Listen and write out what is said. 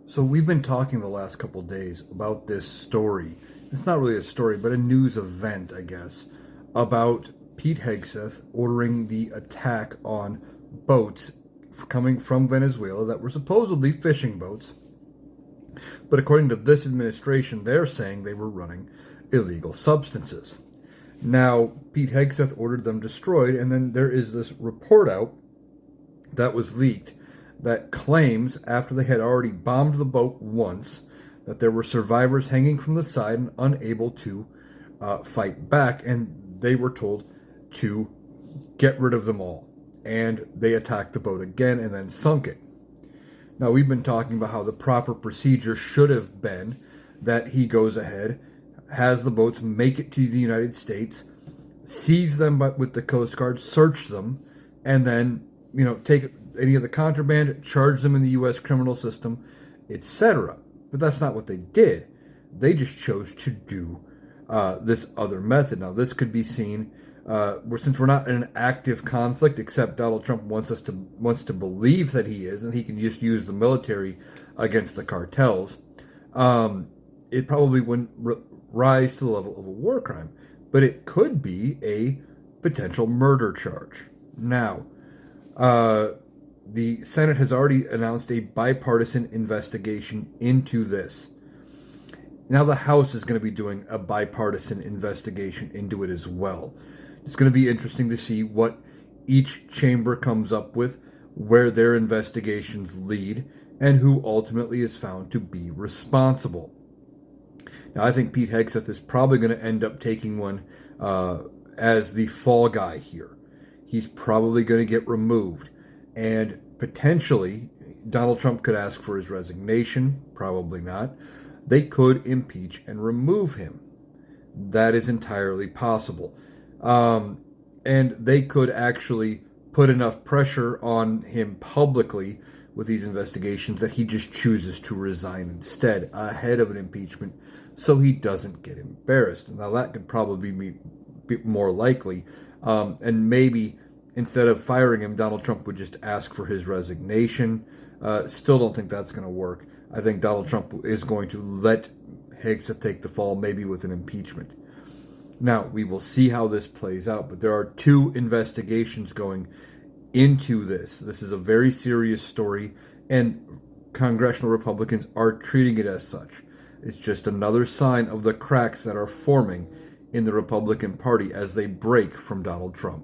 So we've been talking the last couple days about this story. It's not really a story, but a news event, I guess, about Pete Hegseth ordering the attack on boats coming from Venezuela that were supposedly fishing boats. But according to this administration, they're saying they were running illegal substances. Now, Pete Hegseth ordered them destroyed, and then there is this report out that was leaked that claims, after they had already bombed the boat once, that there were survivors hanging from the side and unable to fight back, and they were told to get rid of them all. And they attacked the boat again and then sunk it. Now, we've been talking about how the proper procedure should have been that he goes ahead, has the boats make it to the United States, seize them with the Coast Guard, search them, and then, take any of the contraband, charge them in the U.S. criminal system, etc. But that's not what they did. They just chose to do this other method. Now, this could be seen, since we're not in an active conflict, except Donald Trump wants to believe that he is, and he can just use the military against the cartels. It probably wouldn't rise to the level of a war crime, but it could be a potential murder charge. Now, the Senate has already announced a bipartisan investigation into this. Now the House is going to be doing a bipartisan investigation into it as well. It's going to be interesting to see what each chamber comes up with, where their investigations lead, and who ultimately is found to be responsible. Now, I think Pete Hegseth is probably going to end up taking one as the fall guy here. He's probably going to get removed. And potentially, Donald Trump could ask for his resignation. Probably not. They could impeach and remove him. That is entirely possible. And they could actually put enough pressure on him publicly with these investigations that he just chooses to resign instead, ahead of an impeachment, so he doesn't get embarrassed. Now, that could probably be more likely. And maybe instead of firing him, Donald Trump would just ask for his resignation. Still don't think that's going to work. I think Donald Trump is going to let Hegseth take the fall, maybe with an impeachment. Now, we will see how this plays out, but there are two investigations going into this. This is a very serious story, and congressional Republicans are treating it as such. It's just another sign of the cracks that are forming in the Republican Party as they break from Donald Trump.